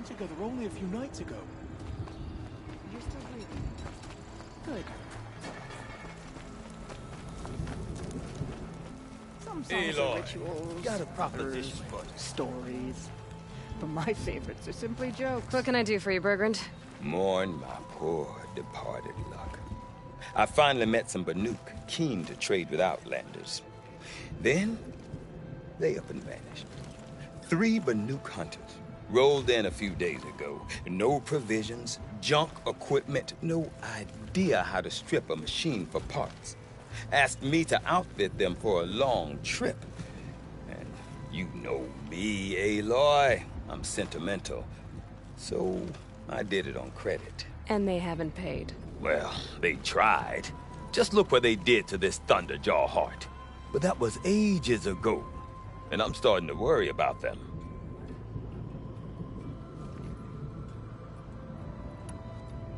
been together only a few nights ago. You're still breathing. Good. Some songs are rituals, got a proposition others for you. stories. But my favorites are simply jokes. What can I do for you, Bergrand? Mourn my poor departed luck. I finally met some Banuk, keen to trade with Outlanders. Then, they up and vanished. 3 Banuk hunters rolled in a few days ago. No provisions, junk equipment, no idea how to strip a machine for parts. Asked me to outfit them for a long trip. And you know me, Aloy. I'm sentimental. So I did it on credit. And they haven't paid. Well, they tried. Just look what they did to this Thunderjaw heart. But that was ages ago. And I'm starting to worry about them.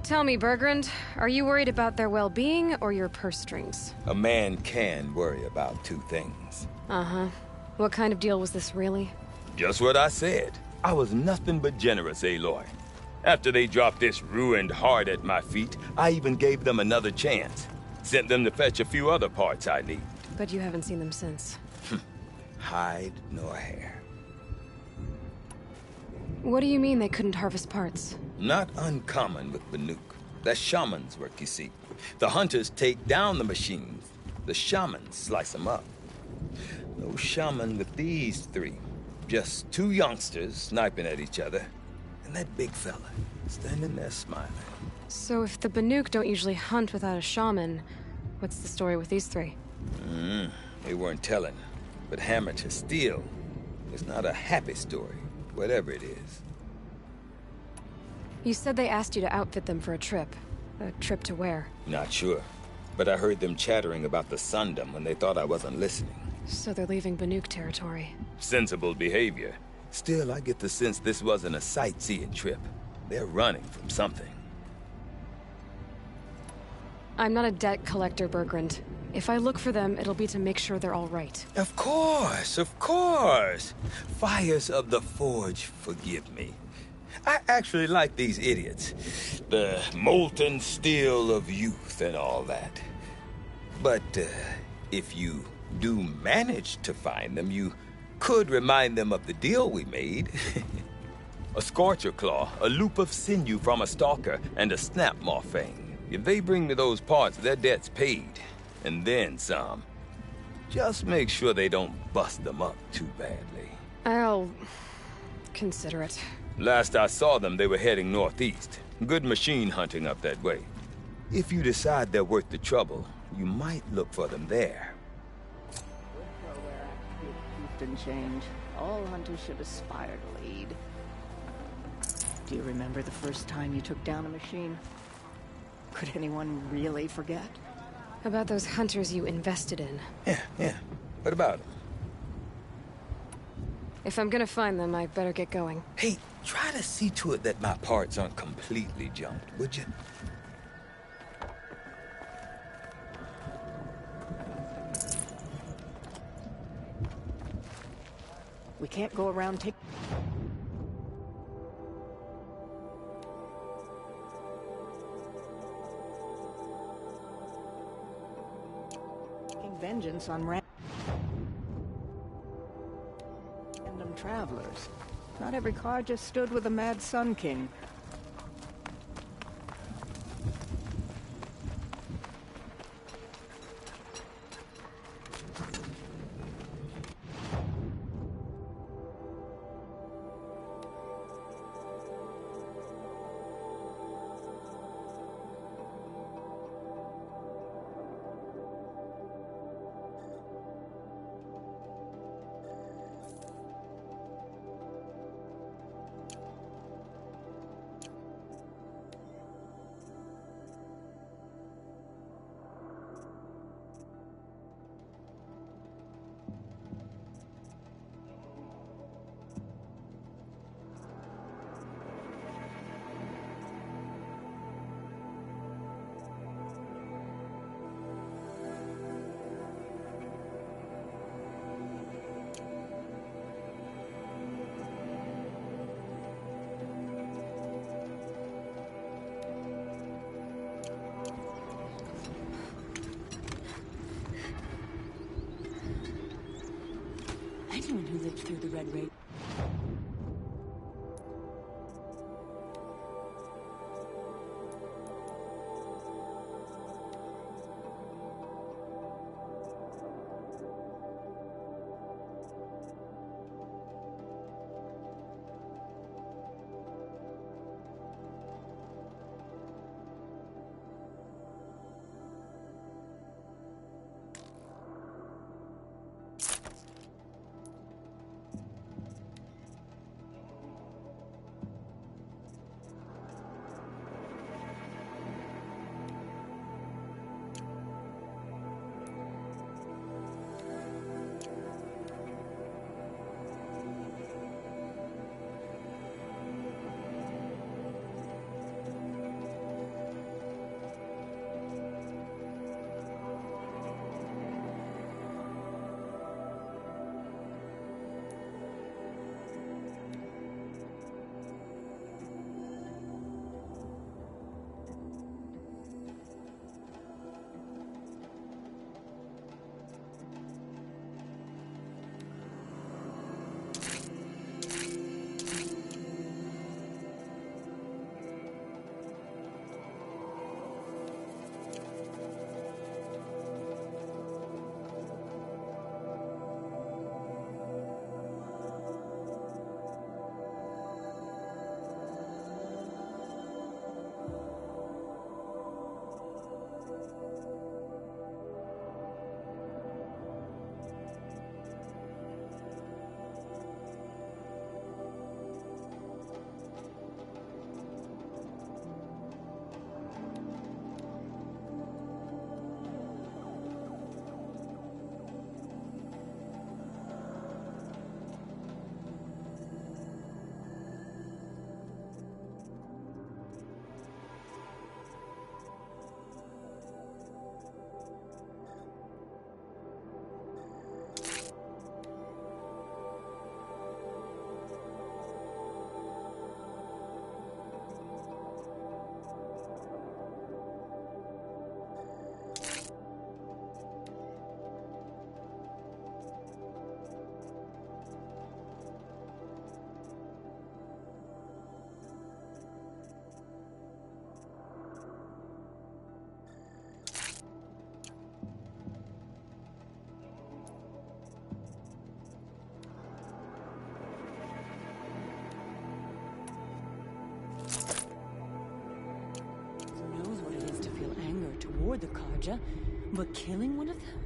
Tell me, Bergrand, are you worried about their well-being or your purse strings? A man can worry about 2 things. Uh-huh. What kind of deal was this, really? Just what I said. I was nothing but generous, Aloy. After they dropped this ruined heart at my feet, I even gave them another chance. Sent them to fetch a few other parts I need. But you haven't seen them since. Hide nor hair. What do you mean they couldn't harvest parts? Not uncommon with Banuk. That's shaman's work, you see. The hunters take down the machines. The shamans slice them up. No shaman with these 3. Just 2 youngsters sniping at each other. And that big fella, standing there smiling. So if the Banuk don't usually hunt without a shaman, what's the story with these 3? They weren't telling. But hammer to steel is not a happy story, whatever it is. You said they asked you to outfit them for a trip. A trip to where? Not sure. But I heard them chattering about the Sundom when they thought I wasn't listening. So they're leaving Banuk territory. Sensible behavior. Still, I get the sense this wasn't a sightseeing trip. They're running from something. I'm not a debt collector, Bergrand. If I look for them, it'll be to make sure they're all right. Of course, of course. Fires of the Forge, forgive me. I actually like these idiots. The molten steel of youth and all that. But if you do manage to find them, you could remind them of the deal we made. A Scorcher Claw, a loop of sinew from a stalker, and a Snapmaw Fang. If they bring me those parts, their debt's paid. And then some. Just make sure they don't bust them up too badly. I'll consider it. Last I saw them, they were heading northeast. Good machine hunting up that way. If you decide they're worth the trouble, you might look for them there. And change. All hunters should aspire to lead. Do you remember the first time you took down a machine? Could anyone really forget? About those hunters you invested in. Yeah. What about them? If I'm gonna find them, I better get going. Hey, try to see to it that my parts aren't completely junked, would you? We can't go around taking vengeance on random travelers. Not every car just stood with a mad Sun King. through the red ray. Toward the Karja, but killing one of them?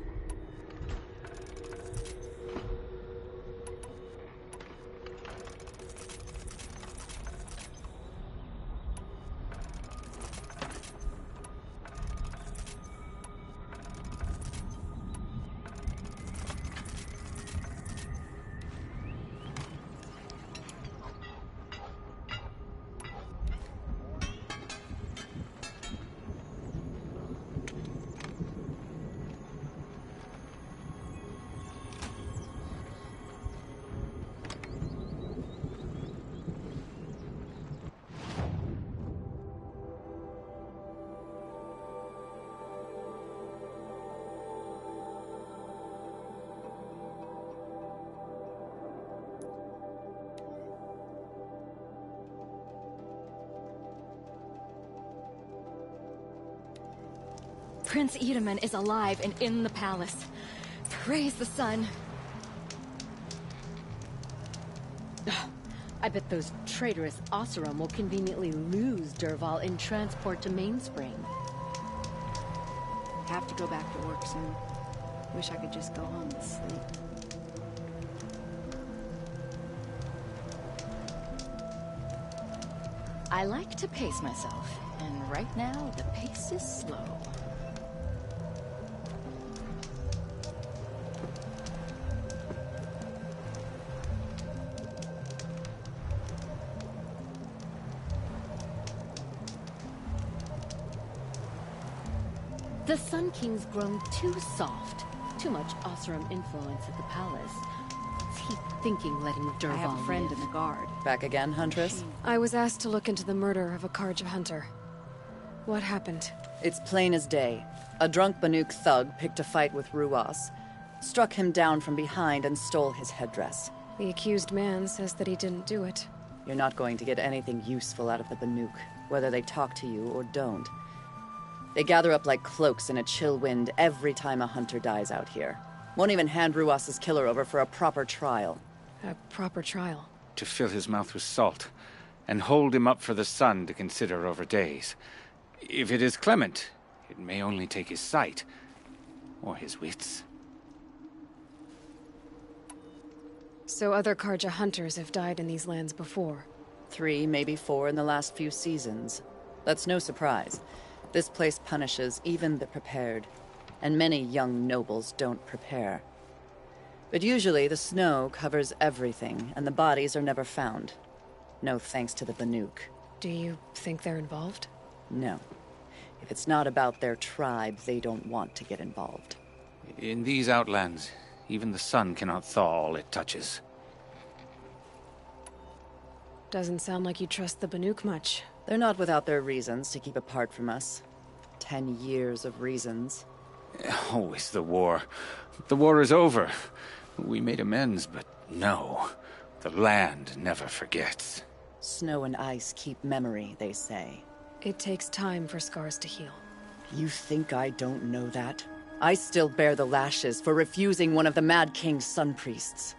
Prince Itaman is alive and in the palace. Praise the sun. I bet those traitorous Oseram will conveniently lose Dervahl in transport to Mainspring. Have to go back to work soon. Wish I could just go home and sleep. I like to pace myself, and right now the pace is slow. The Sun King's grown too soft. Too much Oseram influence at the palace. What's he thinking letting Dervahl I have a friend live? in the guard. Back again, Huntress? I was asked to look into the murder of a Karja hunter. What happened? It's plain as day. A drunk Banuk thug picked a fight with Ruas, struck him down from behind and stole his headdress. The accused man says that he didn't do it. You're not going to get anything useful out of the Banuk, whether they talk to you or don't. They gather up like cloaks in a chill wind every time a hunter dies out here. Won't even hand Ruas's killer over for a proper trial. A proper trial. To fill his mouth with salt, and hold him up for the sun to consider over days. If it is clement, it may only take his sight, or his wits. So other Karja hunters have died in these lands before. 3, maybe 4 in the last few seasons. That's no surprise. This place punishes even the prepared, and many young nobles don't prepare. But usually the snow covers everything, and the bodies are never found. No thanks to the Banuk. Do you think they're involved? No. If it's not about their tribe, they don't want to get involved. In these outlands, even the sun cannot thaw all it touches. Doesn't sound like you trust the Banuk much. They're not without their reasons to keep apart from us. 10 years of reasons. Always the war. The war is over. We made amends, but no. The land never forgets. Snow and ice keep memory, they say. It takes time for scars to heal. You think I don't know that? I still bear the lashes for refusing one of the Mad King's sun priests.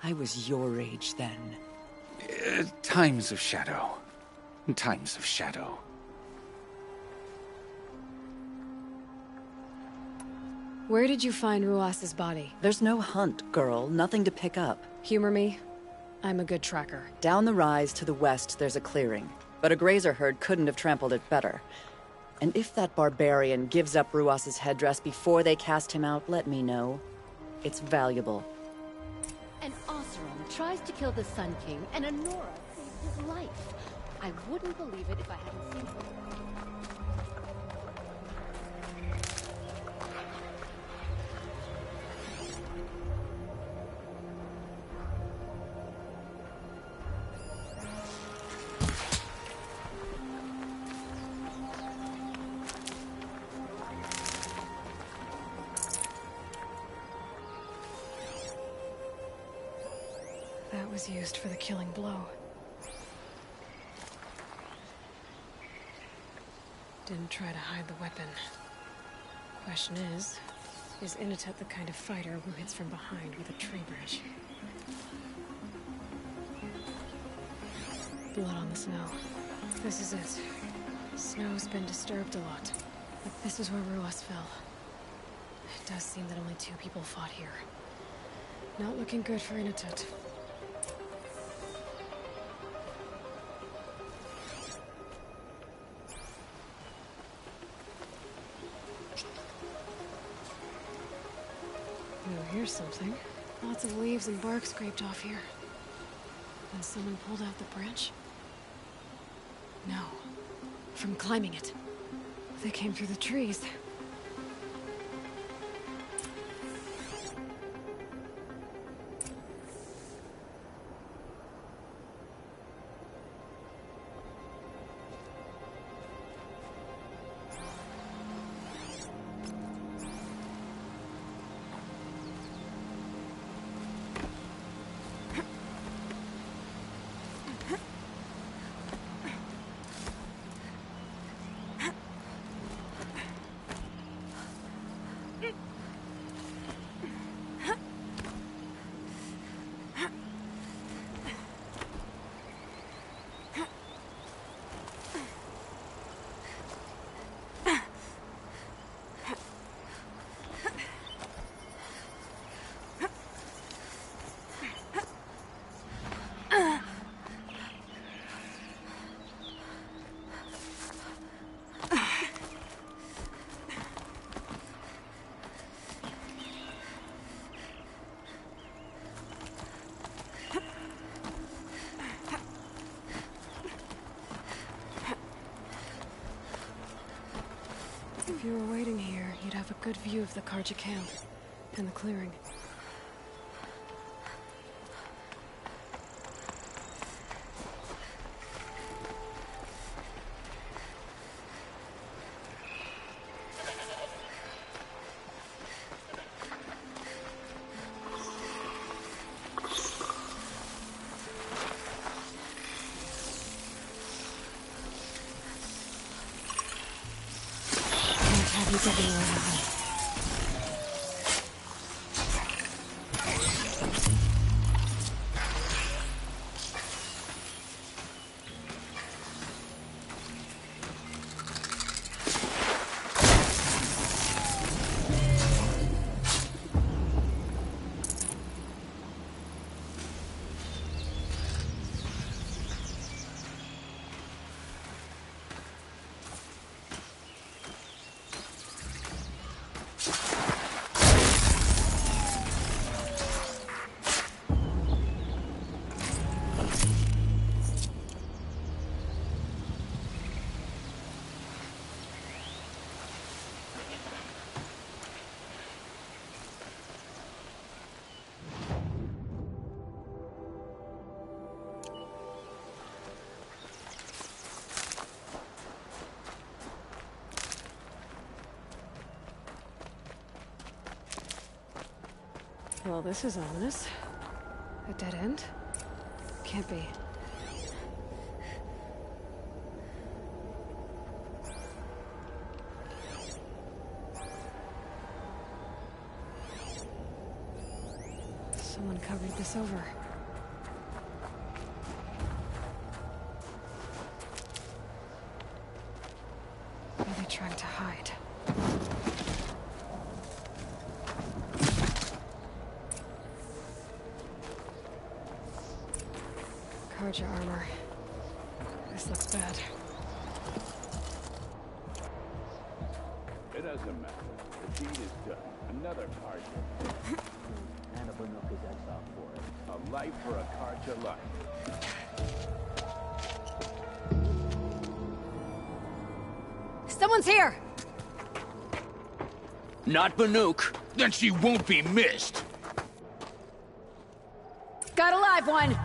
I was your age then. Times of shadow. Times of shadow. Where did you find Ruas's body? There's no hunt, girl. Nothing to pick up. Humor me. I'm a good tracker. Down the rise to the west, there's a clearing. But a grazer herd couldn't have trampled it better. And if that barbarian gives up Ruas's headdress before they cast him out, let me know. It's valuable. An Oseram tries to kill the Sun King, and Honora saves his life. I wouldn't believe it if I hadn't seen it. That was used for the killing blow. Didn't try to hide the weapon. Question is Inatet the kind of fighter who hits from behind with a tree branch? Blood on the snow. This is it. Snow's been disturbed a lot. But this is where Ruas fell. It does seem that only 2 people fought here. Not looking good for Inatet. Oh, here's something. Lots of leaves and bark scraped off here. And someone pulled out the branch? No. From climbing it. They came through the trees. If you were waiting here, you'd have a good view of the Karja camp and the clearing. be giving away my home. Well, this is ominous. A dead end? Can't be. Someone covered this over. What are they trying to hide? Carja armor. This looks bad. It doesn't matter. The deed is done. Another Carja. And a Banuk is exiled for it. A life for a Carja life. Someone's here! Not Banuk. Then she won't be missed. Got a live one!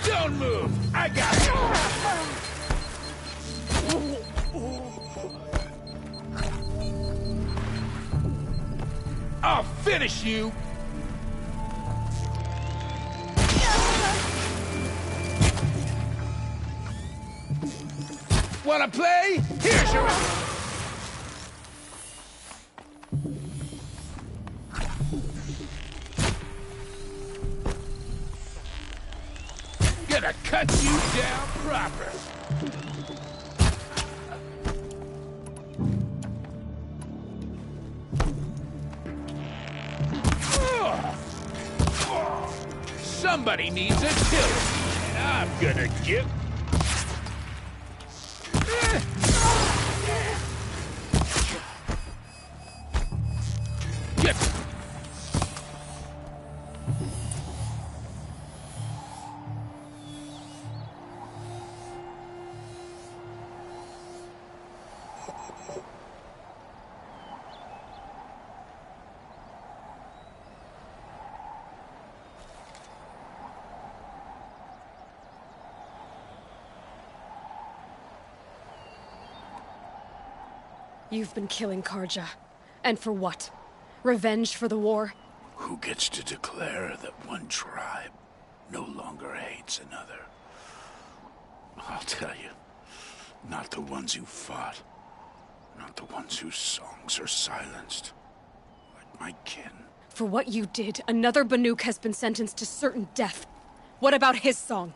Don't move! I got it! I'll finish you! Wanna play? Here's your... Gonna cut you down proper. Somebody needs a killer, and I'm gonna give... You've been killing Carja. And for what? Revenge for the war? Who gets to declare that one tribe no longer hates another? I'll tell you, not the ones who fought, not the ones whose songs are silenced, like my kin. For what you did, another Banuk has been sentenced to certain death. What about his song?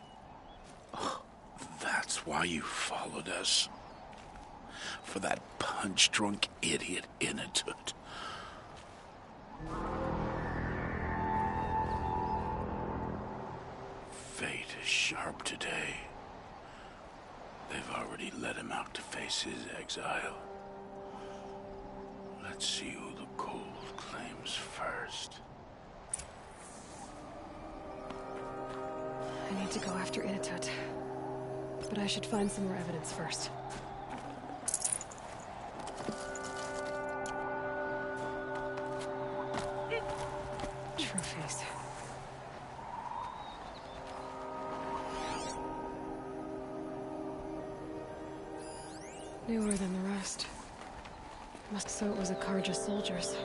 That's why you followed us. For that punch-drunk idiot Inatut. Fate is sharp today. They've already let him out to face his exile. Let's see who the cold claims first. I need to go after Inatut. But I should find some more evidence first. Newer than the rest. So it was a Karja soldiers.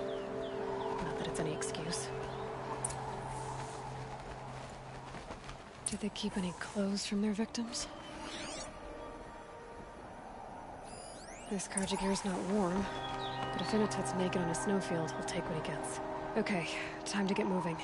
Not that it's any excuse. Did they keep any clothes from their victims? This Karja gear's not warm, but if Inatet's naked on a snowfield, he'll take what he gets. Okay, time to get moving.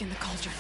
in the cauldron.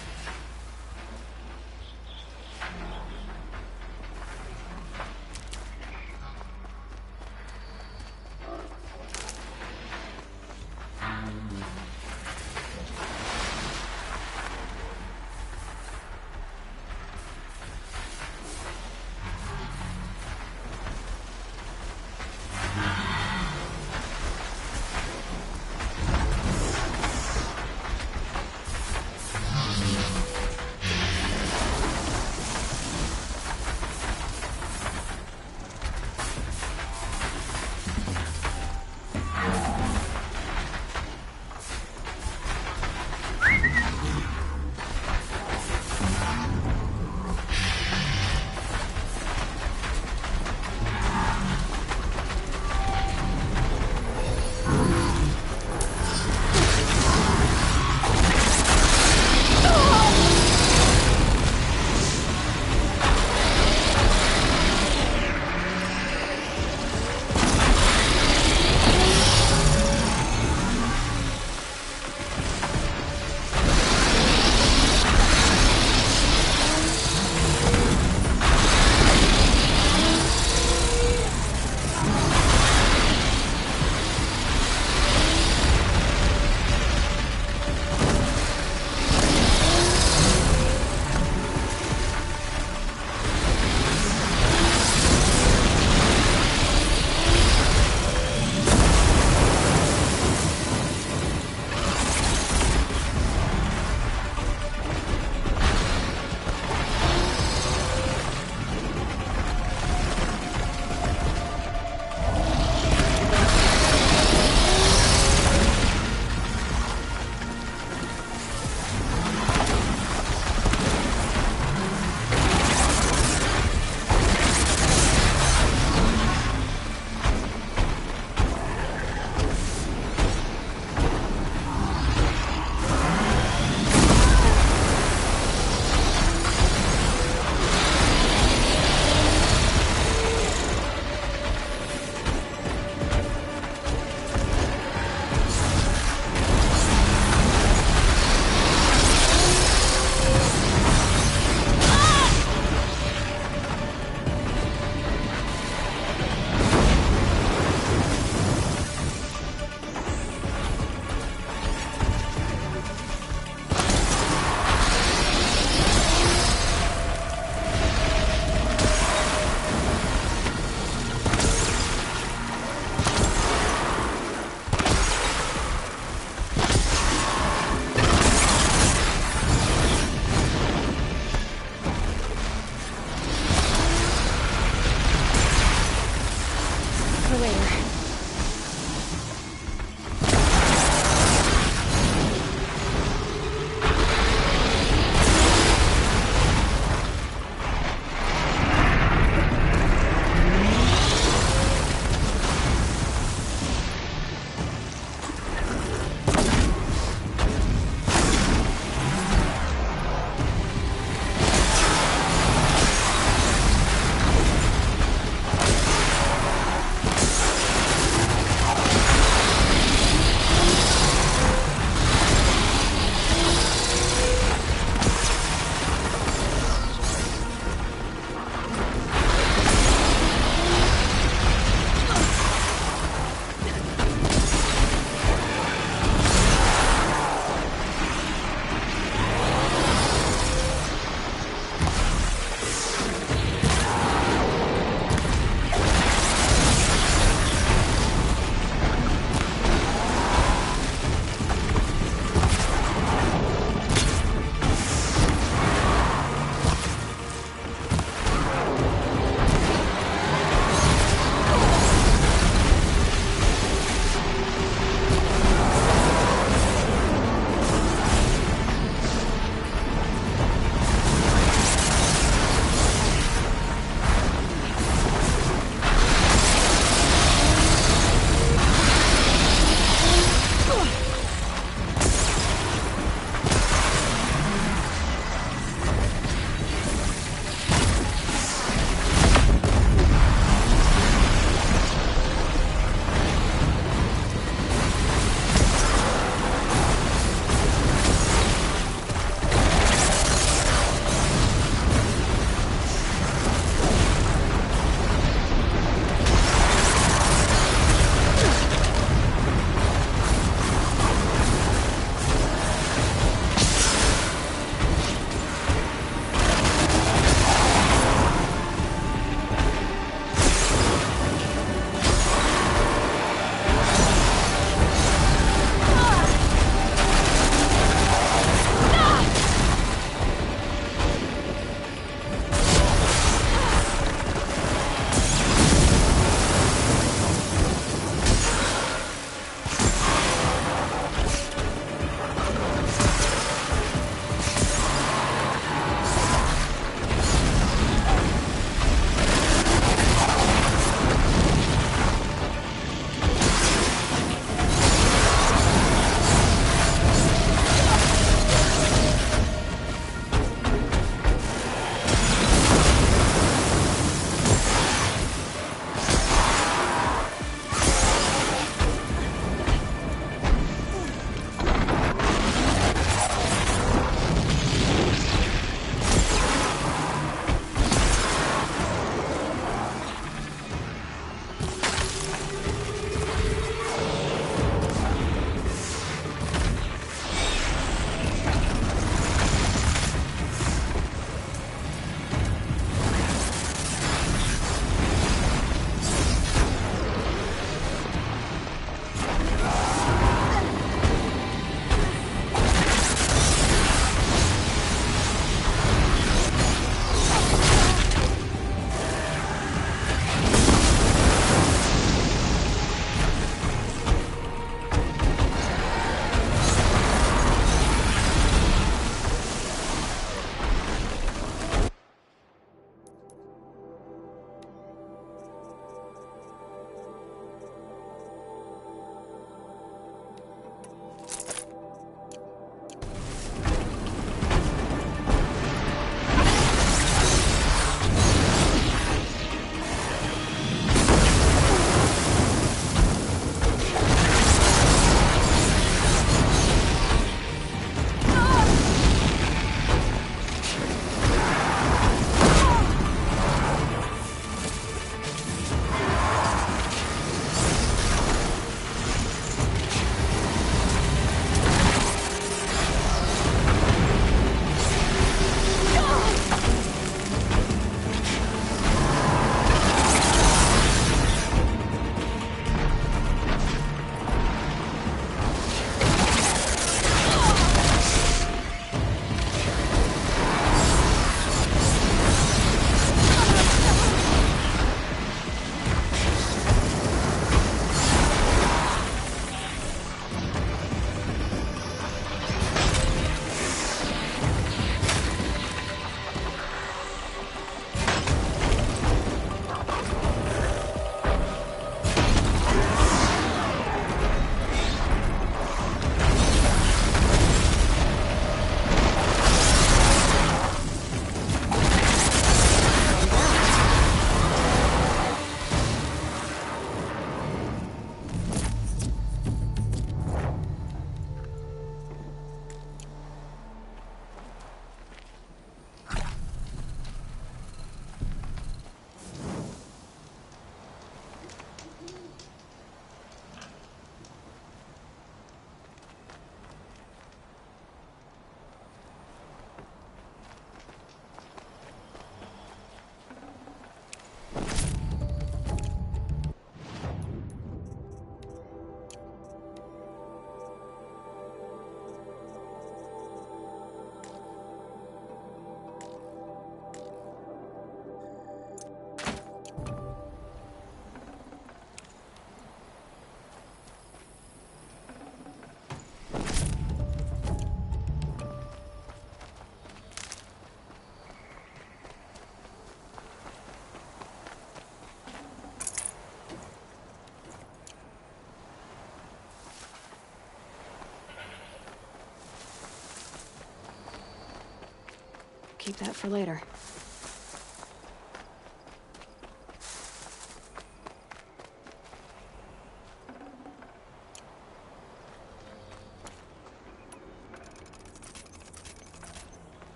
keep that for later.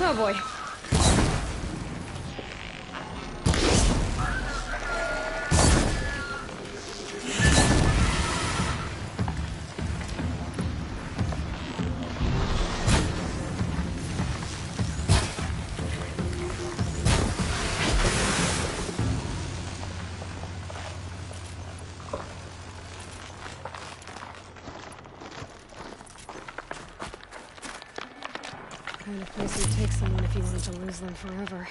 Oh boy. Kind of place you'd take someone if you wanted to lose them forever.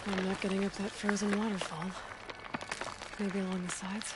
I'm not getting up that frozen waterfall. Maybe along the sides?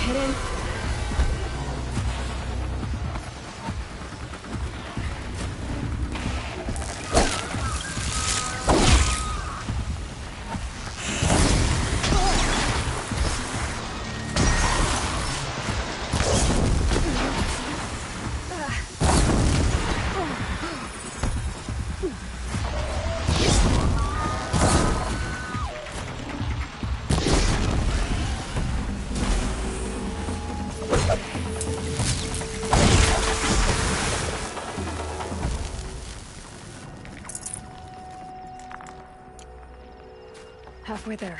Hidden. Halfway there.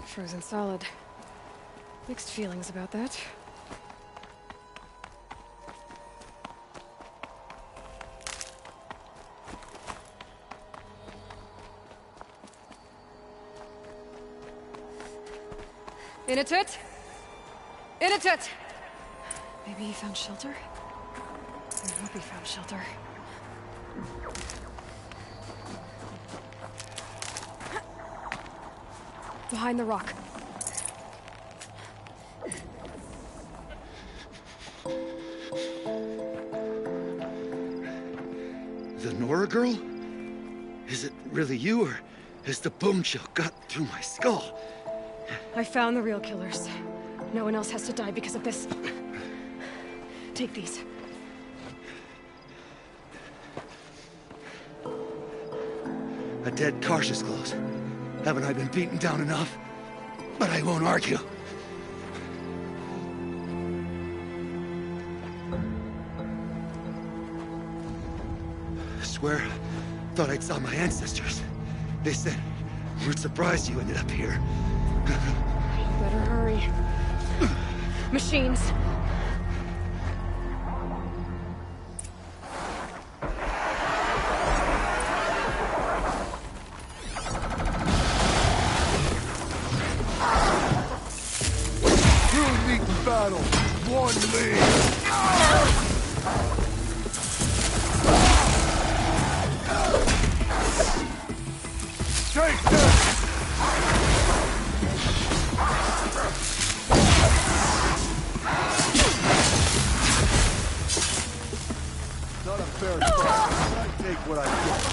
Frozen solid. Mixed feelings about that. In a tit! In a tit! Maybe he found shelter? I hope he found shelter. Behind the rock. The Nora girl? Is it really you, or has the bone chill got through my skull? I found the real killers. No one else has to die because of this. Take these. A dead Karsh's close. Haven't I been beaten down enough? But I won't argue. I swear, thought I saw my ancestors. They said, we're surprised you ended up here. Better hurry. Machines. Battle, one lead. Take this. Not a fair fight. I take what I get.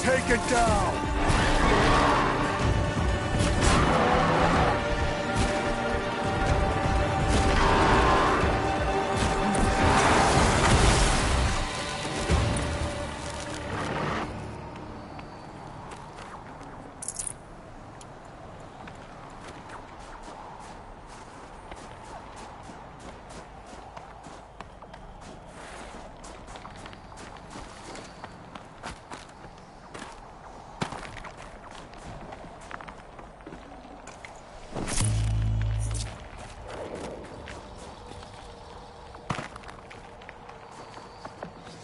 Taken down!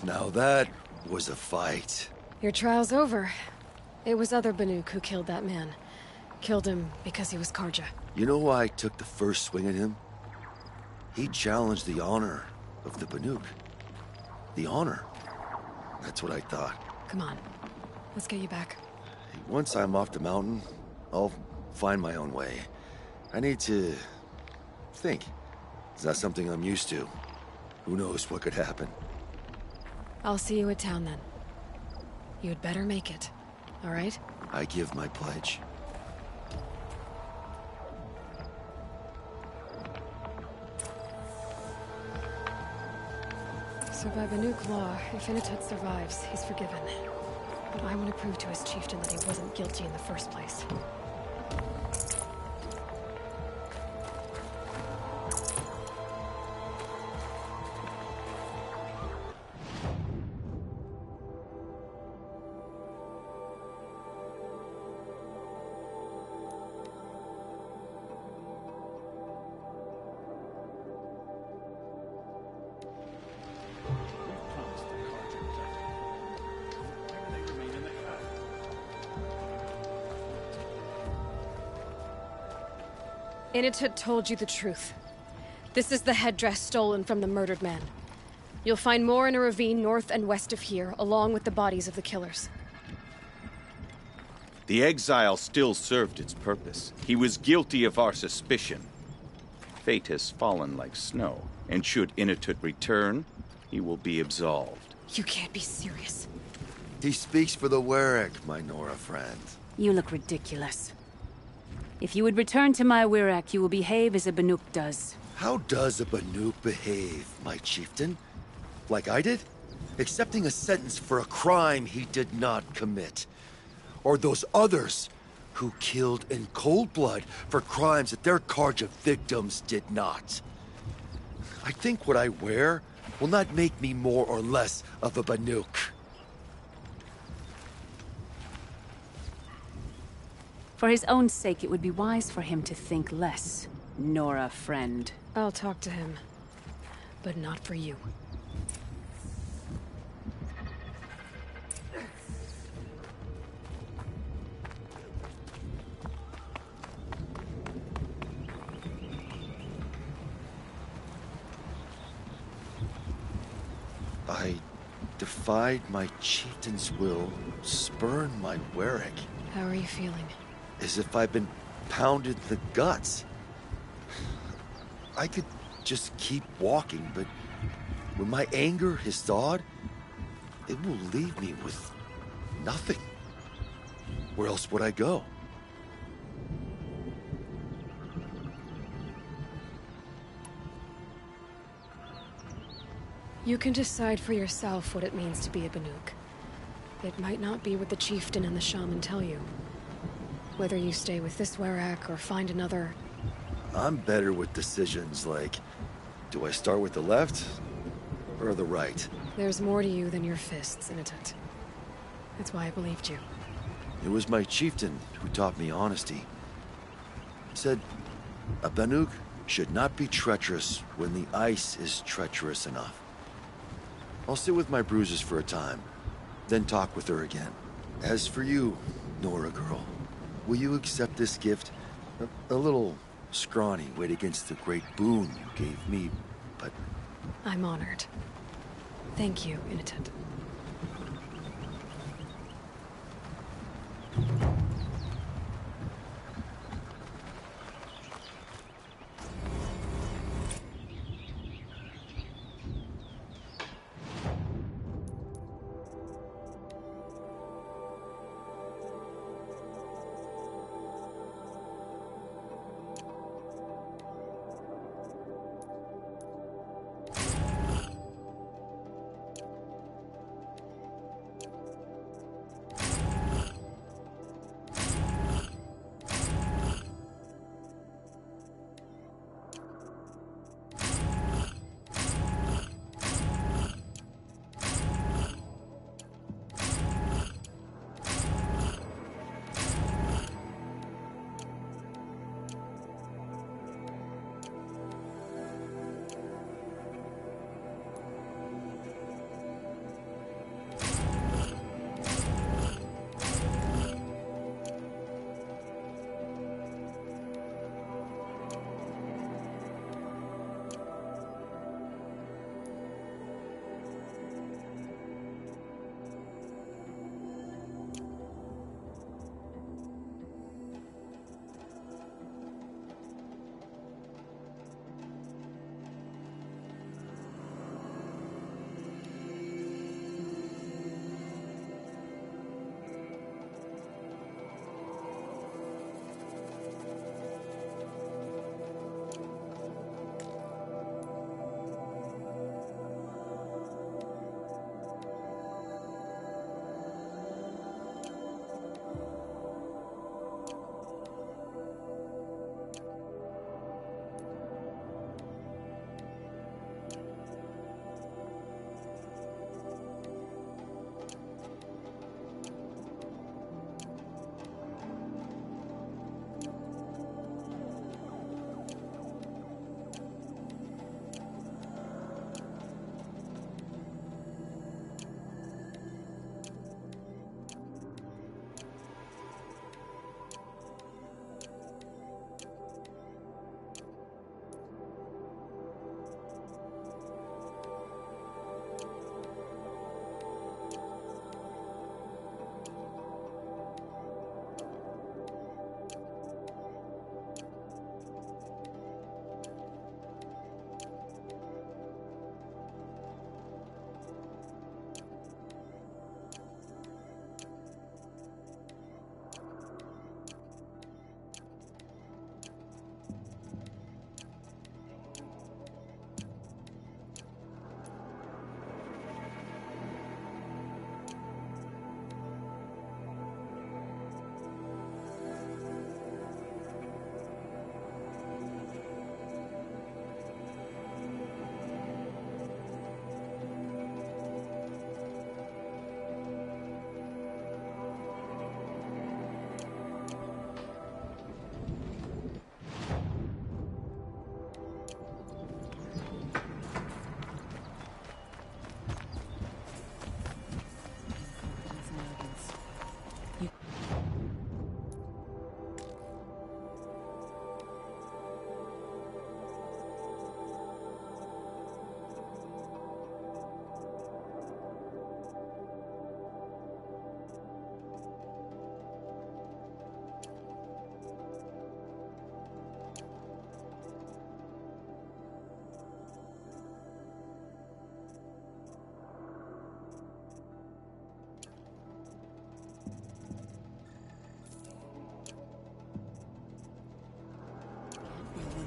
Now that was a fight. Your trial's over. It was other Banuk who killed that man. Killed him because he was Karja. You know why I took the first swing at him? He challenged the honor of the Banuk. The honor. That's what I thought. Come on. Let's get you back. Once I'm off the mountain, I'll find my own way. I need to think. It's not something I'm used to. Who knows what could happen? I'll see you at town then. You'd better make it. All right? I give my pledge. So by Banuk law, if Inatut survives, he's forgiven. But I want to prove to his chieftain that he wasn't guilty in the first place. Inatut told you the truth. This is the headdress stolen from the murdered man. You'll find more in a ravine north and west of here, along with the bodies of the killers. The exile still served its purpose. He was guilty of our suspicion. Fate has fallen like snow, and should Inatut return, he will be absolved. You can't be serious. He speaks for the Warwick, my Nora friend. You look ridiculous. If you would return to my Wirak, you will behave as a Banuk does. How does a Banuk behave, my chieftain? Like I did? Accepting a sentence for a crime he did not commit. Or those others who killed in cold blood for crimes that their Karja victims did not. I think what I wear will not make me more or less of a Banuk. For his own sake, it would be wise for him to think less. Nora, friend. I'll talk to him. But not for you. I defied my chieftain's will, spurned my Warwick. How are you feeling? As if I've been pounded in the guts. I could just keep walking, but when my anger has thawed, it will leave me with nothing. Where else would I go? You can decide for yourself what it means to be a Banuk. It might not be what the chieftain and the shaman tell you. Whether you stay with this Warwick or find another... I'm better with decisions like, do I start with the left or the right? There's more to you than your fists, Inatut. That's why I believed you. It was my chieftain who taught me honesty. He said, a Banuk should not be treacherous when the ice is treacherous enough. I'll sit with my bruises for a time, then talk with her again. As for you, Nora girl, will you accept this gift? A little scrawny weighed against the great boon you gave me, but... I'm honored. Thank you, Inatut.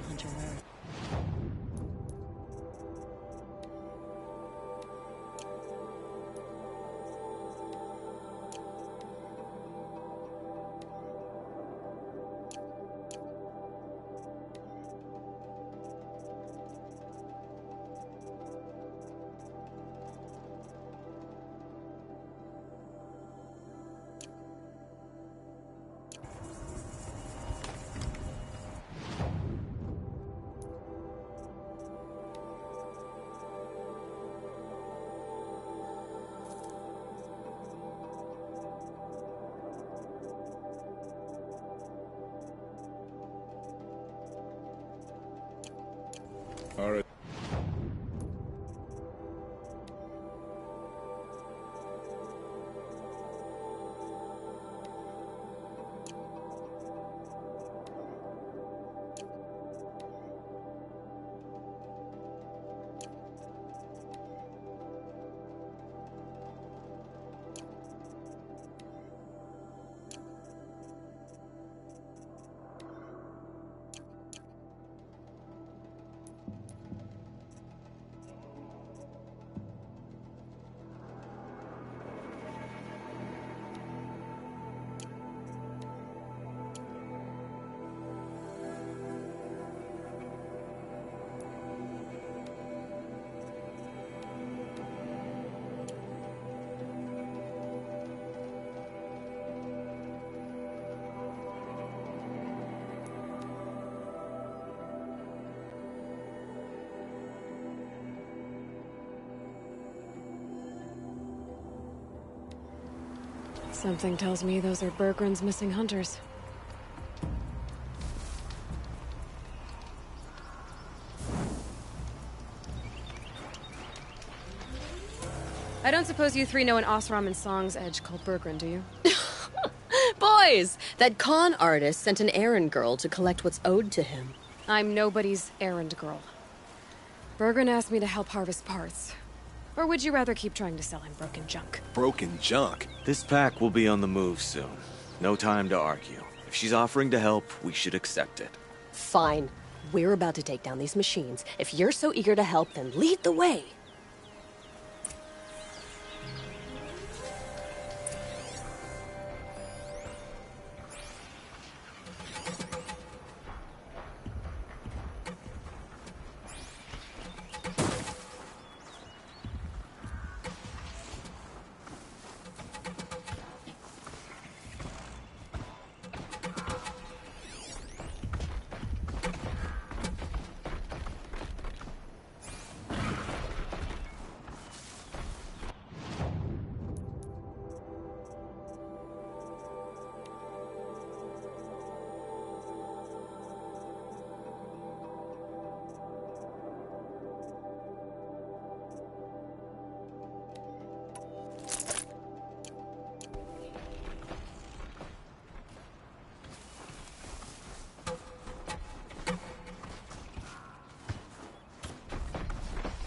Hunter Earth. All right. Something tells me those are Bergren's missing hunters. I don't suppose you three know an Osram and Song's edge called Bergren, do you? Boys! That con artist sent an errand girl to collect what's owed to him. I'm nobody's errand girl. Bergren asked me to help harvest parts. Or would you rather keep trying to sell him broken junk? Broken junk? This pack will be on the move soon. No time to argue. If she's offering to help, we should accept it. Fine. We're about to take down these machines. If you're so eager to help, then lead the way.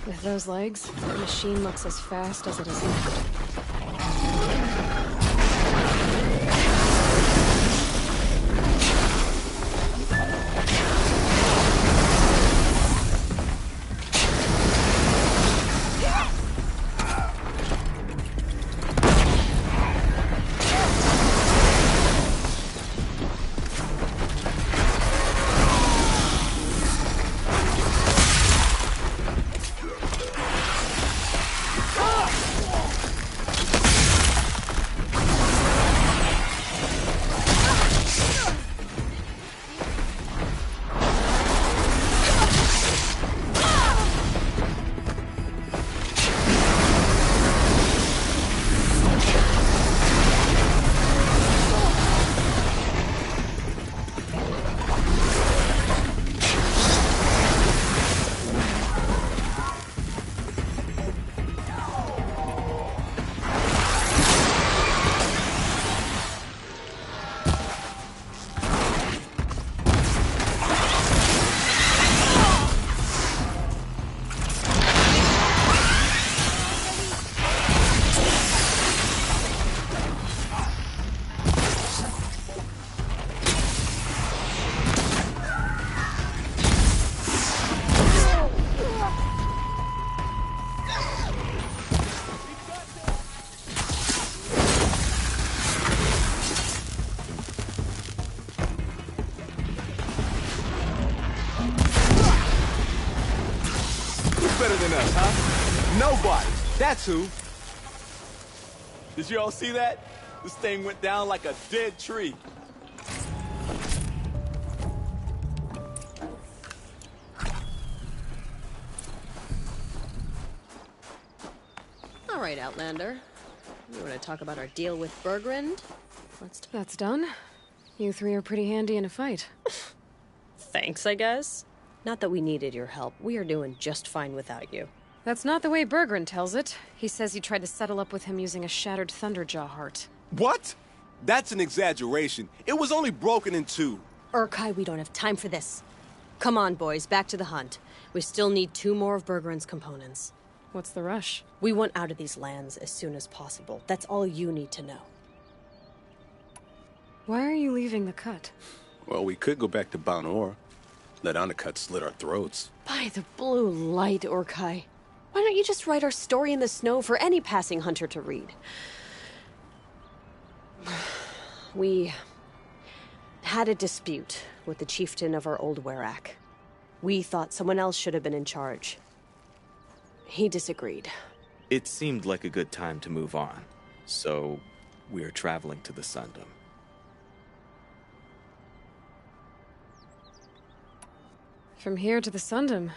With those legs, the machine looks as fast as it is loud. Nobody. That's who. Did you all see that? This thing went down like a dead tree. All right, Outlander. You want to talk about our deal with Bergrund? That's done. You three are pretty handy in a fight. Thanks, I guess. Not that we needed your help. We are doing just fine without you. That's not the way Bergrund tells it. He says you tried to settle up with him using a shattered Thunderjaw heart. What? That's an exaggeration. It was only broken in two. Urkai, we don't have time for this. Come on, boys, back to the hunt. We still need 2 more of Bergrund's components. What's the rush? We want out of these lands as soon as possible. That's all you need to know. Why are you leaving the cut? Well, we could go back to Banor. Let Undercut slit our throats. By the blue light, Urkai. Why don't you just write our story in the snow for any passing hunter to read? We had a dispute with the chieftain of our old Werak. We thought someone else should have been in charge. He disagreed. It seemed like a good time to move on, so we're traveling to the Sundom. From here to the Sundom.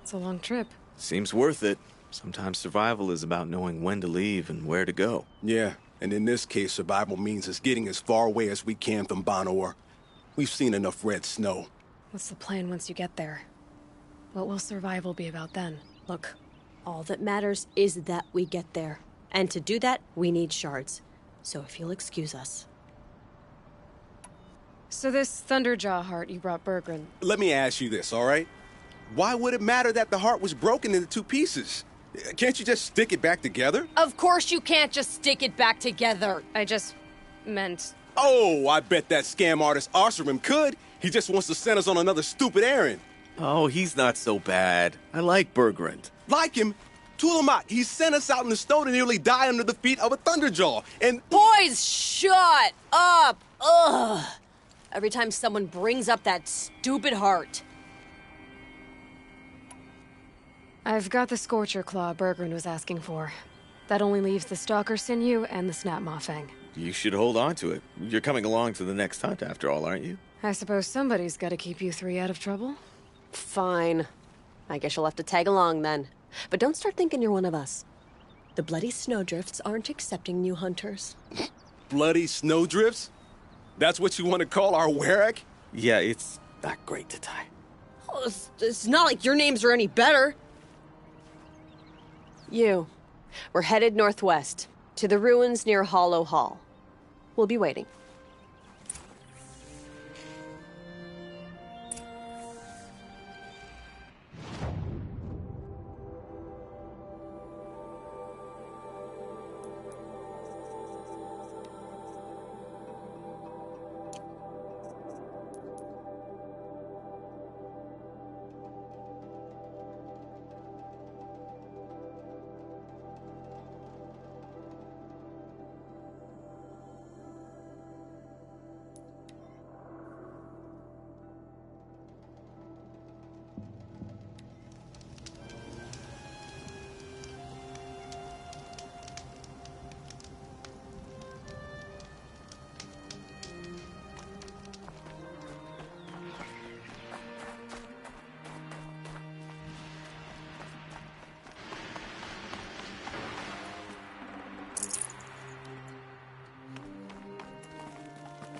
It's a long trip. Seems worth it. Sometimes survival is about knowing when to leave and where to go. Yeah, and in this case, survival means us getting as far away as we can from Banor. We've seen enough red snow. What's the plan once you get there? What will survival be about then? Look, all that matters is that we get there. And to do that, we need shards. So if you'll excuse us. So this Thunderjaw heart you brought Bergrund. Let me ask you this, all right? Why would it matter that the heart was broken into 2 pieces? Can't you just stick it back together? Of course you can't just stick it back together. I just meant... Oh, I bet that scam artist Arsarim could. He just wants to send us on another stupid errand. Oh, he's not so bad. I like Bergrund. Like him? Tulamat, he sent us out in the snow to nearly die under the feet of a Thunderjaw, and... Boys, shut up! Ugh! Every time someone brings up that stupid heart. I've got the Scorcher Claw Bergrund was asking for. That only leaves the Stalker Sinew and the Snapmaw Fang. You should hold on to it. You're coming along to the next hunt after all, aren't you? I suppose somebody's got to keep you 3 out of trouble. Fine. I guess you'll have to tag along then. But don't start thinking you're one of us. The Bloody Snowdrifts aren't accepting new hunters. Bloody Snowdrifts? That's what you want to call our Werak? Yeah, it's not great to tie. Oh, it's not like your names are any better. We're headed northwest, to the ruins near Hollow Hall. We'll be waiting.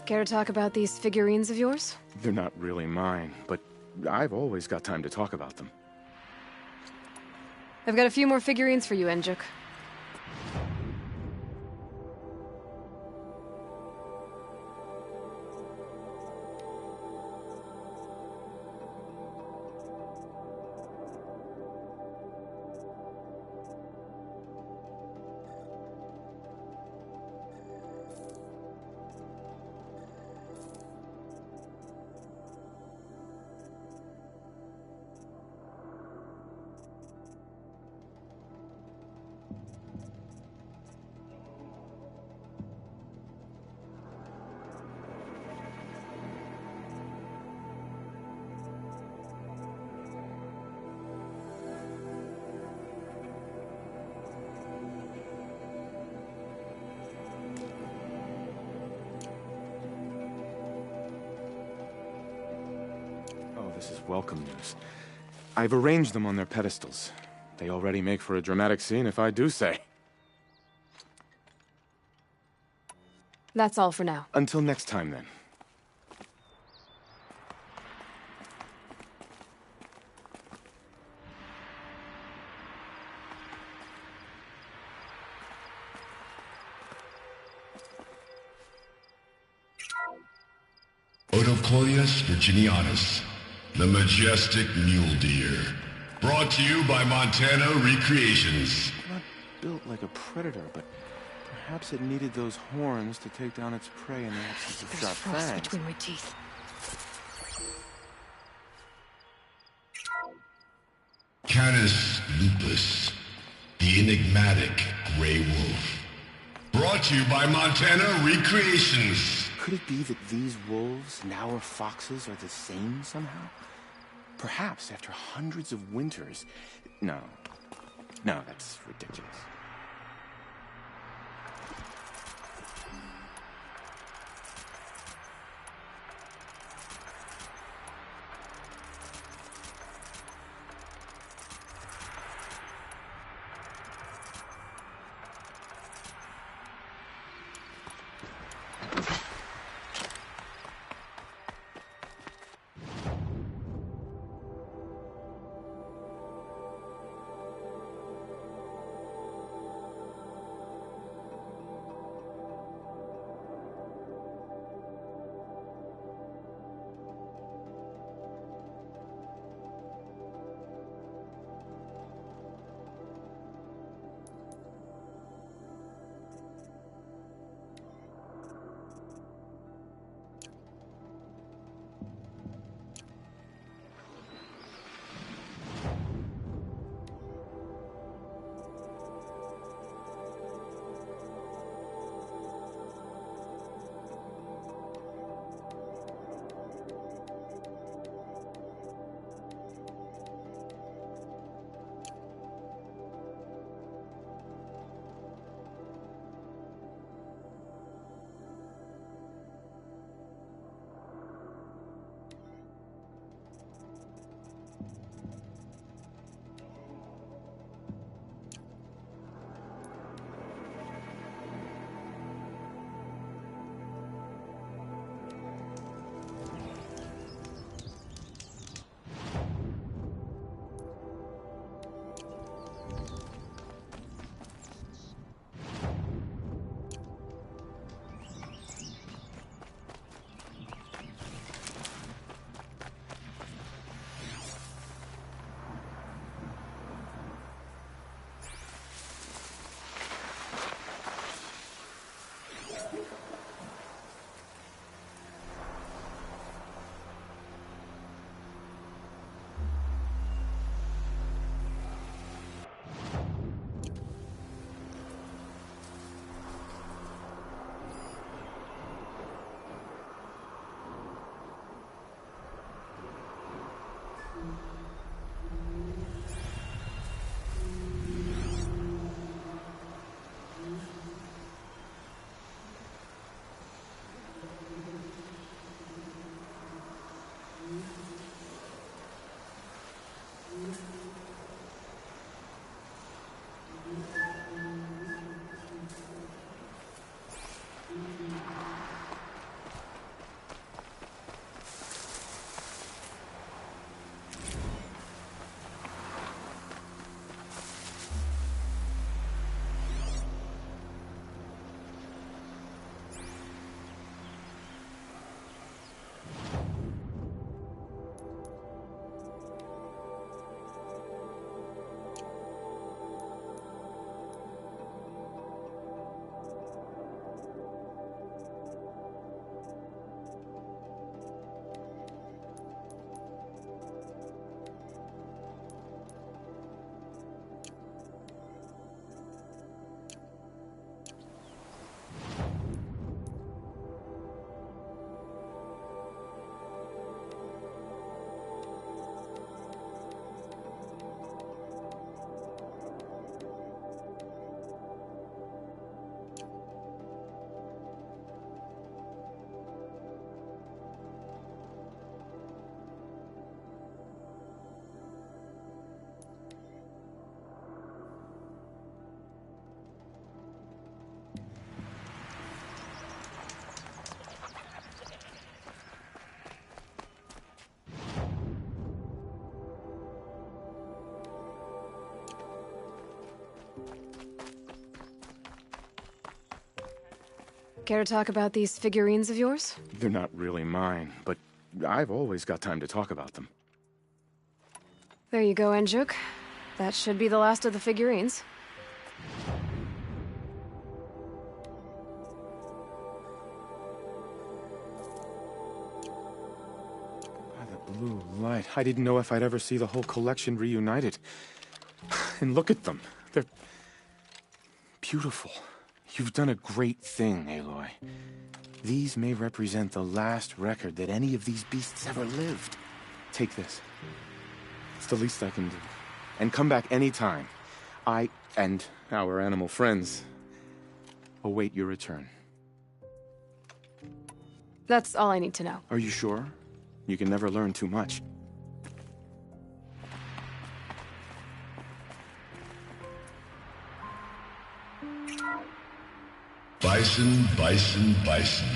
Care to talk about these figurines of yours? They're not really mine, but I've always got time to talk about them. I've got a few more figurines for you, Enjuk. This is welcome news. I've arranged them on their pedestals. They already make for a dramatic scene, if I do say. That's all for now. Until next time, then. Odoclonius virginianus, the majestic mule deer. Brought to you by Montana Recreations. Not built like a predator, but perhaps it needed those horns to take down its prey in the absence of There's sharp frost fangs. between my teeth. Canis lupus, the enigmatic gray wolf. Brought to you by Montana Recreations. Could it be that these wolves and our foxes are the same somehow? Perhaps after hundreds of winters... No, that's ridiculous. Care to talk about these figurines of yours? They're not really mine, but I've always got time to talk about them. There you go, Enjuk. That should be the last of the figurines. By the blue light, I didn't know if I'd ever see the whole collection reunited. And look at them. They're beautiful. You've done a great thing, Aloy. These may represent the last record that any of these beasts ever lived. Take this. It's the least I can do. And come back anytime. I and our animal friends await your return. That's all I need to know. Are you sure? You can never learn too much. Bison, bison, bison.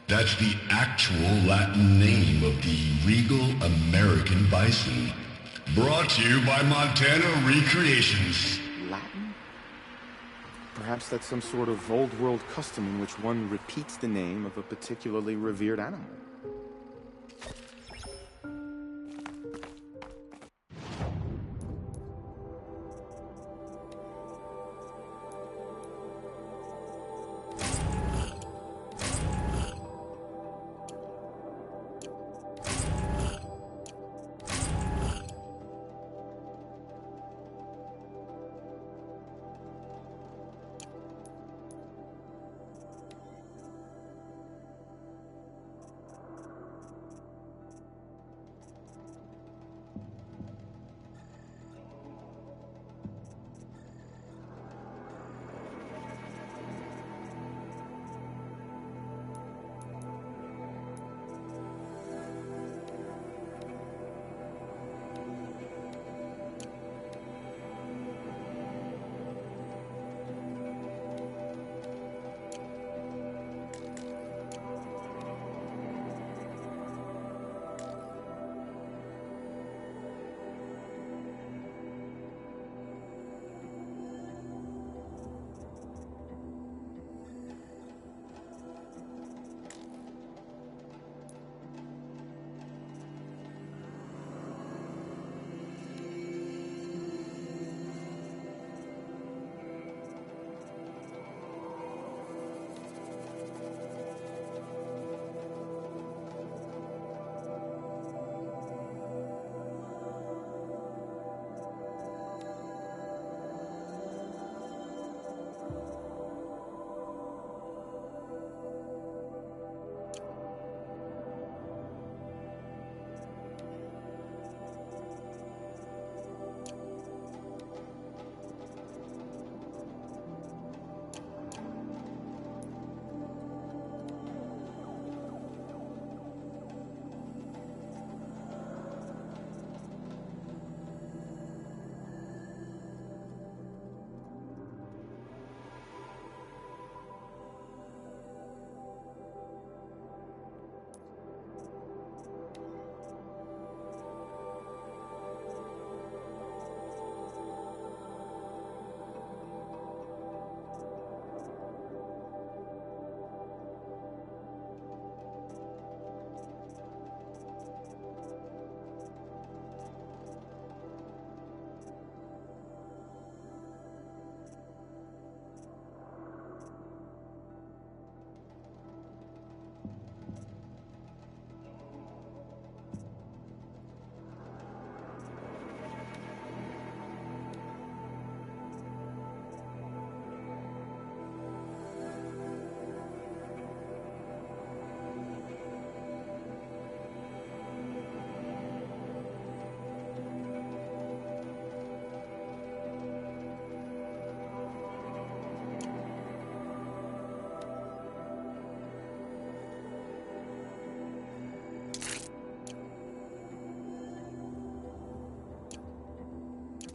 That's the actual Latin name of the regal American bison. Brought to you by Montana Recreations. Latin? Perhaps that's some sort of old world custom in which one repeats the name of a particularly revered animal.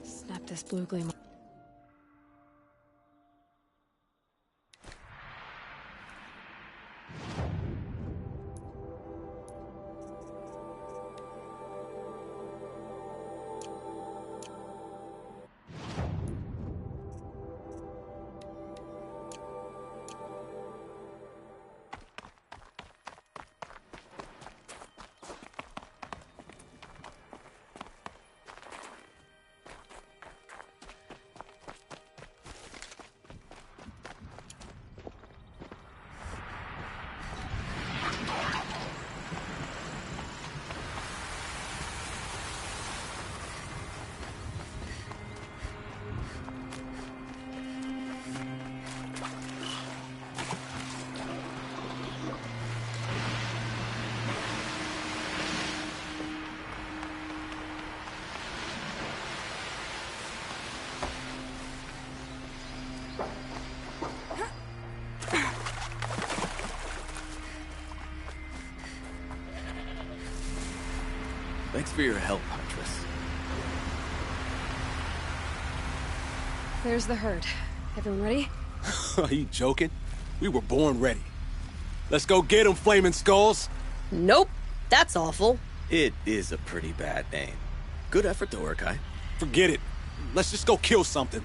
Snap this blue gleam. Thanks for your help, Huntress. There's the herd. Everyone ready? Are you joking? We were born ready. Let's go get 'em, Flaming Skulls! Nope. That's awful. It is a pretty bad name. Good effort though, Urkai. Forget it. Let's just go kill something.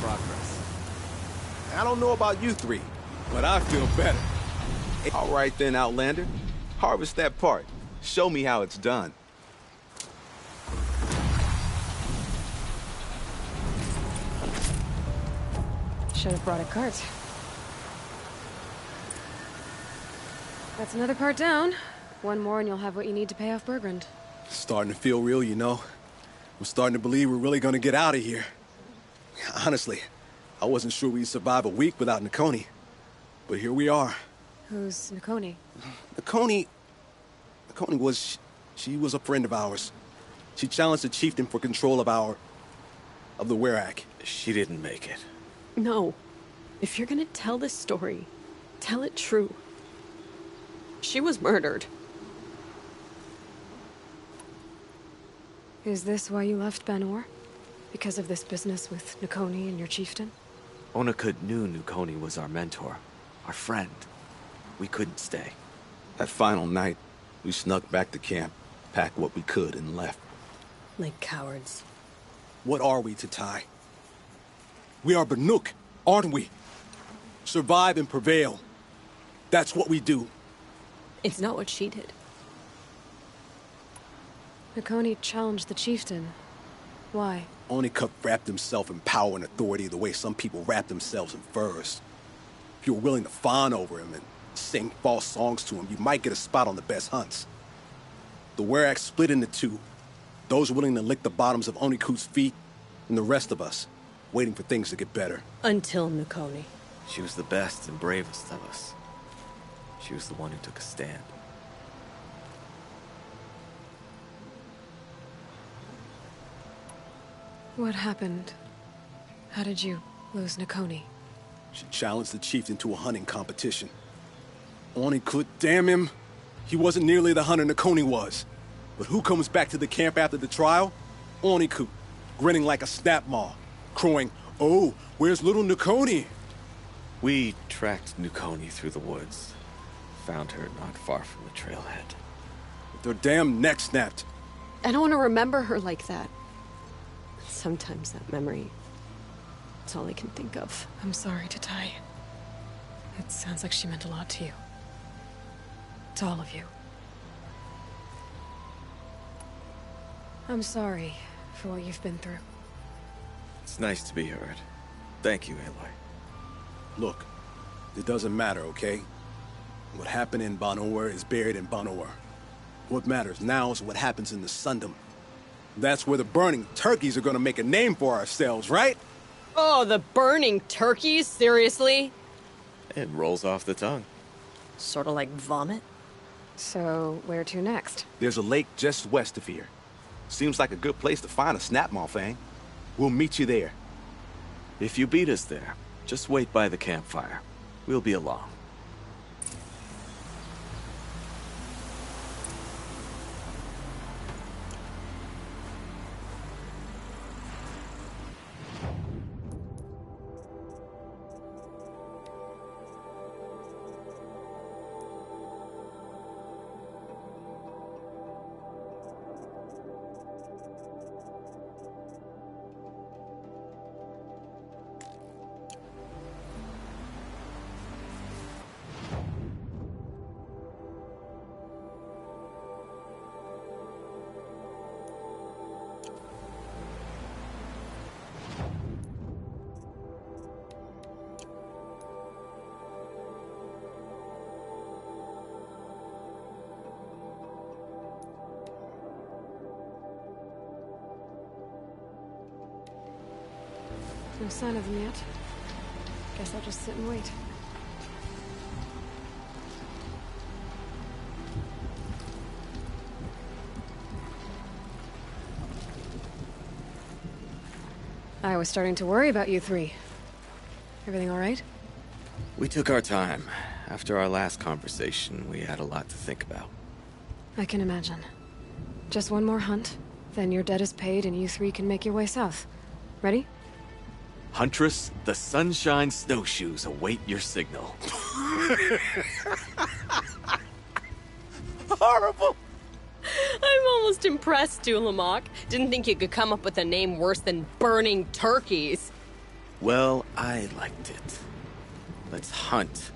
progress. I don't know about you three, but I feel better. All right then, Outlander. Harvest that part. Show me how it's done. Should have brought a cart. That's another part down. One more and you'll have what you need to pay off Bergrand. Starting to feel real, you know. I'm starting to believe we're really gonna get out of here. Honestly, I wasn't sure we'd survive a week without Nixxes. But here we are. Who's Nixxes? Nixxes was... she was a friend of ours. She challenged the chieftain for control of the Werak. She didn't make it. No. If you're gonna tell this story, tell it true. She was murdered. Is this why you left Banor? Because of this business with Nixxes and your chieftain? Onakut knew Nixxes was our mentor, our friend. We couldn't stay. That final night, we snuck back to camp, packed what we could, and left. Like cowards. What are we to Ty? We are Banuk, aren't we? Survive and prevail. That's what we do. It's not what she did. Nixxes challenged the chieftain. Why? Onakut wrapped himself in power and authority the way some people wrap themselves in furs. If you were willing to fawn over him and sing false songs to him, you might get a spot on the best hunts. The Werak split into two. Those willing to lick the bottoms of Onakut's feet, and the rest of us, waiting for things to get better. Until Nixxes. She was the best and bravest of us. She was the one who took a stand. What happened? How did you lose Nixxes? She challenged the chieftain to a hunting competition. Onakut, damn him. He wasn't nearly the hunter Nixxes was. But who comes back to the camp after the trial? Onakut, grinning like a snap maw, crowing, "Oh, where's little Nixxes?" We tracked Nixxes through the woods. Found her not far from the trailhead. With her damn neck snapped. I don't want to remember her like that. Sometimes that memory... it's all I can think of. I'm sorry to Ty. It sounds like she meant a lot to you. To all of you. I'm sorry for what you've been through. It's nice to be heard. Thank you, Aloy. Look, it doesn't matter, okay? What happened in Banor is buried in Banor. What matters now is what happens in the Sundom. That's where the burning turkeys are gonna make a name for ourselves, right? Oh, the burning turkeys? Seriously? It rolls off the tongue. Sort of like vomit? So, where to next? There's a lake just west of here. Seems like a good place to find a snapmaw fang. We'll meet you there. If you beat us there, just wait by the campfire. We'll be along. No sign of them yet. Guess I'll just sit and wait. I was starting to worry about you three. Everything all right? We took our time. After our last conversation, we had a lot to think about. I can imagine. Just one more hunt, then your debt is paid and you three can make your way south. Ready? Huntress, the Sunshine Snowshoes await your signal. Horrible! I'm almost impressed, Dulamok. Didn't think you could come up with a name worse than burning turkeys. Well, I liked it. Let's hunt.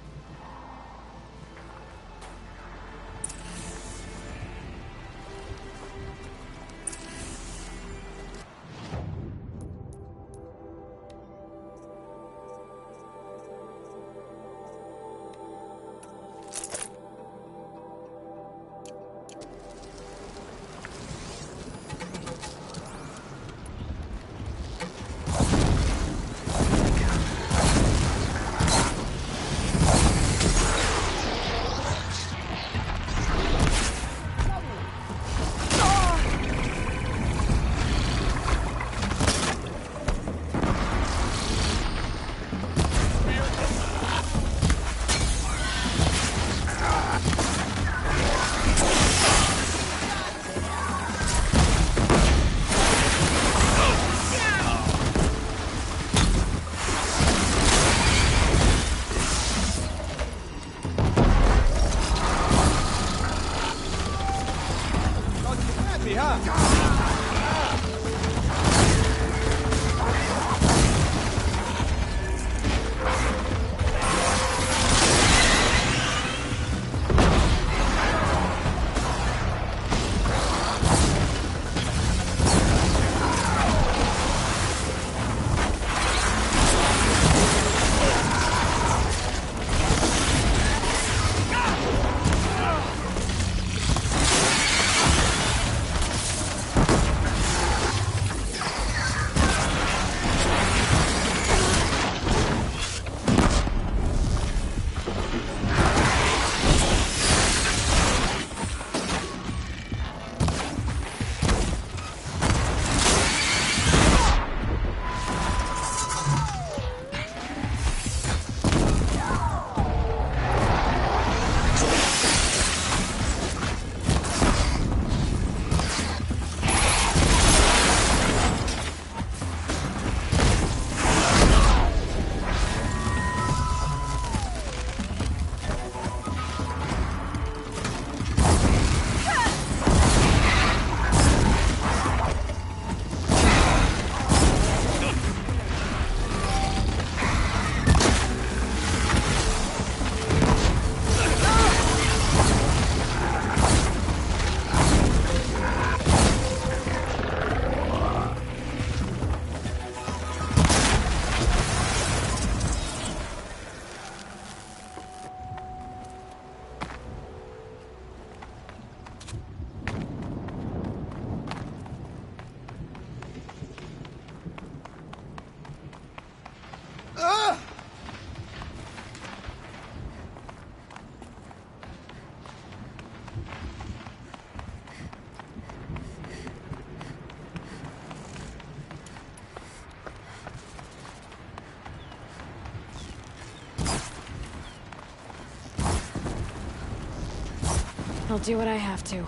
I'll do what I have to.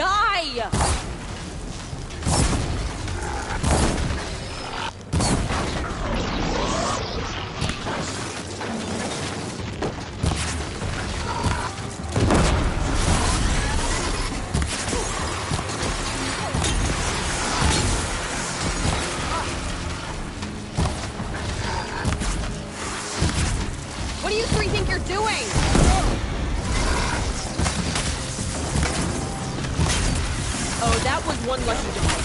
Die! What do you three think you're doing? Oh, that was one lucky dodge.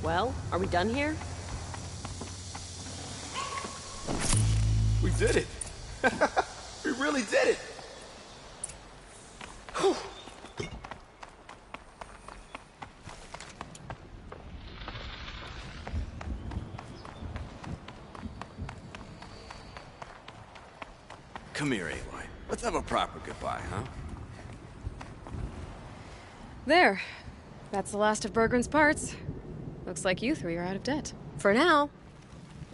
Well, are we done here? We did it! We really did it! Whew. Come here, Aloy. Let's have a proper goodbye, huh? There. That's the last of Bergren's parts. Looks like you three are out of debt. For now.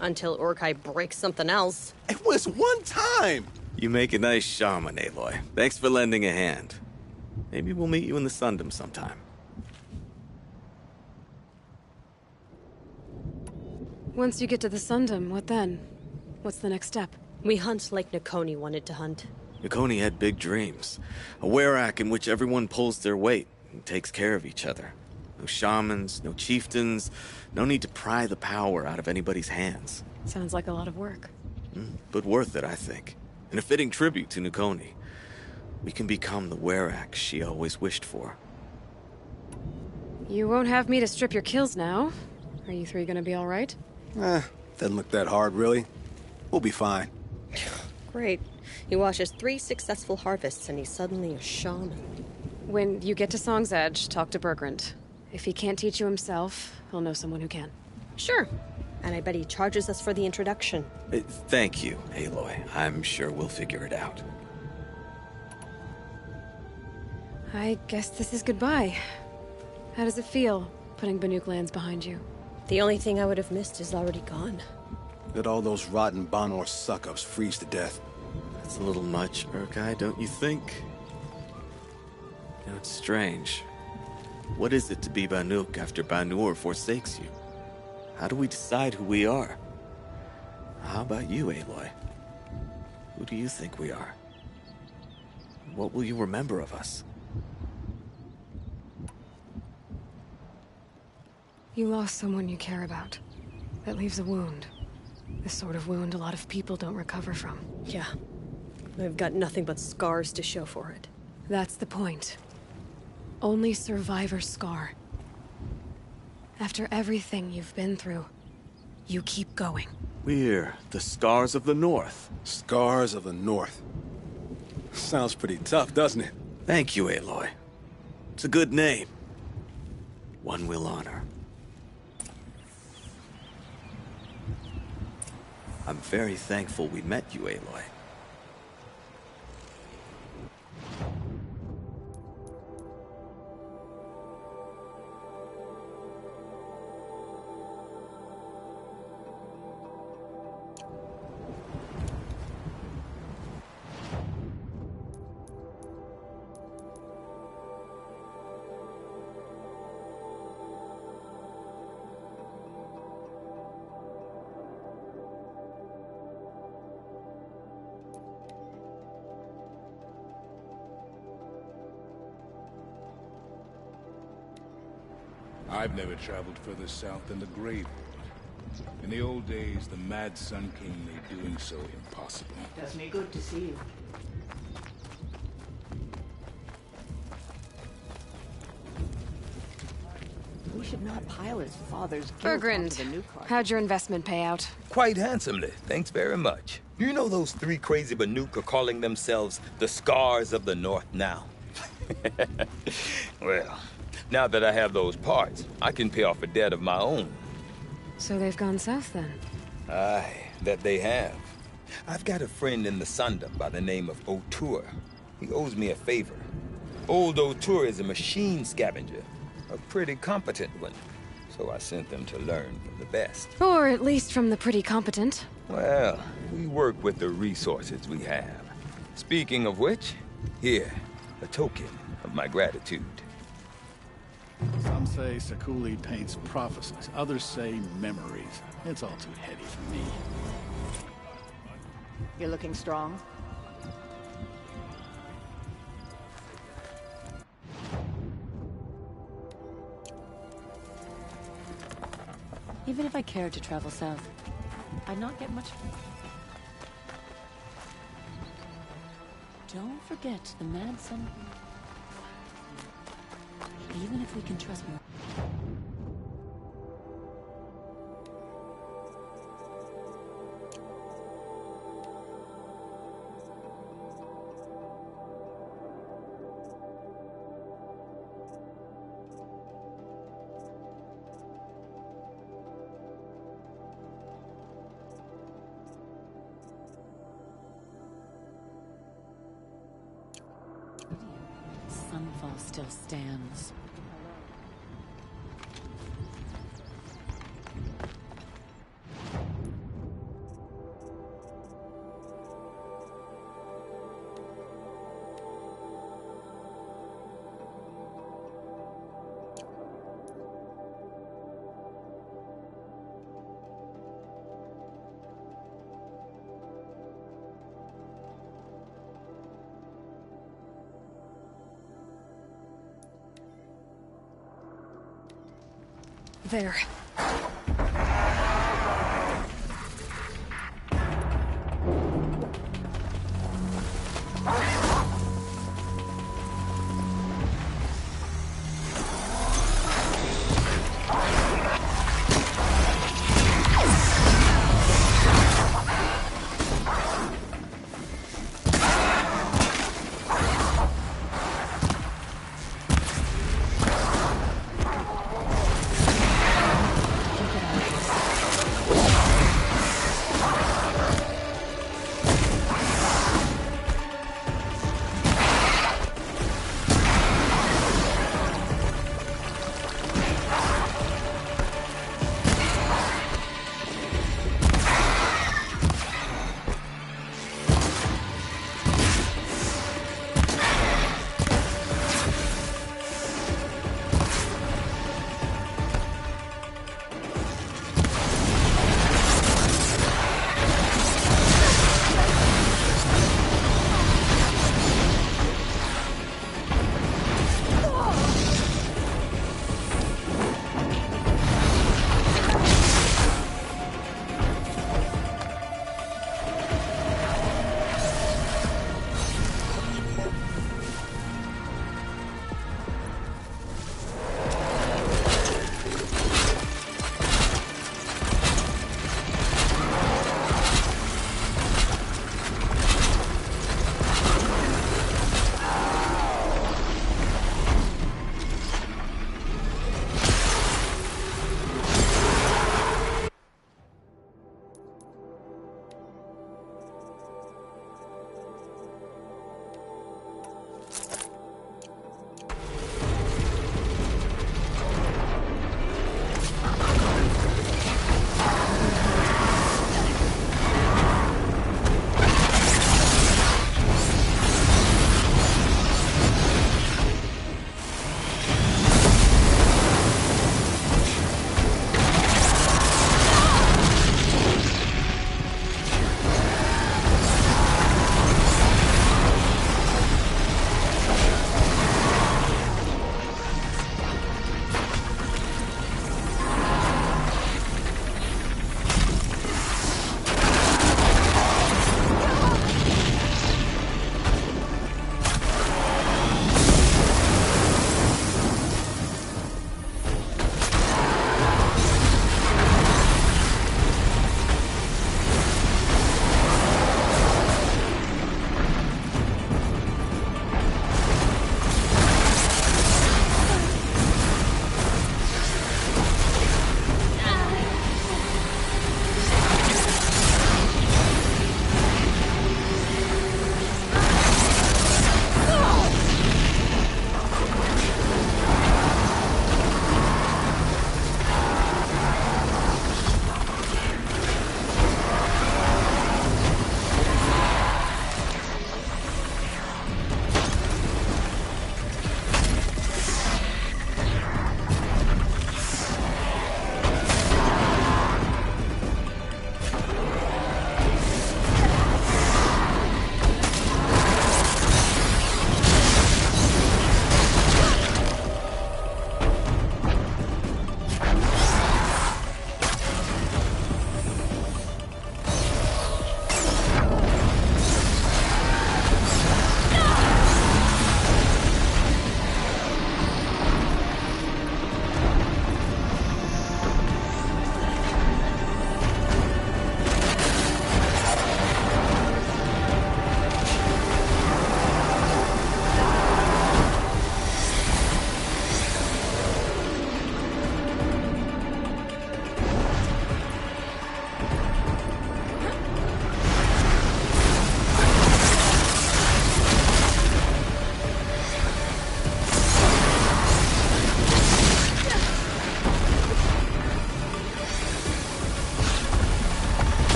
Until Urkai breaks something else. It was one time! You make a nice shaman, Aloy. Thanks for lending a hand. Maybe we'll meet you in the Sundom sometime. Once you get to the Sundom, what then? What's the next step? We hunt like Nakoni wanted to hunt. Nakoni had big dreams. A werak in which everyone pulls their weight and takes care of each other. No shamans, no chieftains, no need to pry the power out of anybody's hands. Sounds like a lot of work. But worth it, I think. And a fitting tribute to Nakoni. We can become the werak she always wished for. You won't have me to strip your kills now. Are you three gonna be alright? Doesn't look that hard, really. We'll be fine. Great. He watches 3 successful harvests and he's suddenly a shaman. When you get to Song's Edge, talk to Bergrand. If he can't teach you himself, he'll know someone who can. Sure. And I bet he charges us for the introduction. Thank you, Aloy. I'm sure we'll figure it out. I guess this is goodbye. How does it feel, putting Banuk lands behind you? The only thing I would have missed is already gone. Let all those rotten Banor suck-ups freeze to death. That's a little much, Urkai, don't you think? You know, it's strange. What is it to be Banuk after Banur forsakes you? How do we decide who we are? How about you, Aloy? Who do you think we are? What will you remember of us? You lost someone you care about. That leaves a wound. The sort of wound a lot of people don't recover from. Yeah. I've got nothing but scars to show for it. That's the point. Only survivor's scar. After everything you've been through, you keep going. We're the Scars of the North. Scars of the North. Sounds pretty tough, doesn't it? Thank you, Aloy. It's a good name. One we'll honor. I'm very thankful we met you, Aloy. I've never traveled further south than the Gravewood. In the old days, the Mad Sun King made doing so impossible. Does me good to see you. We should not pile his father's guilt onto the new card. How'd your investment pay out? Quite handsomely, thanks very much. You know those 3 crazy Banuk are calling themselves the Scars of the North now? Well, now that I have those parts, I can pay off a debt of my own. So they've gone south then? Aye, that they have. I've got a friend in the Sundom by the name of O'Toole. He owes me a favor. Old O'Toole is a machine scavenger, a pretty competent one. So I sent them to learn from the best. Or at least from the pretty competent. Well, we work with the resources we have. Speaking of which, here, a token of my gratitude. Some say Sakuli paints prophecies, others say memories. It's all too heady for me. You're looking strong. Even if I cared to travel south, I'd not get much. Don't forget the Mad Sun. Even if we can trust more. Sunfall still stands. There.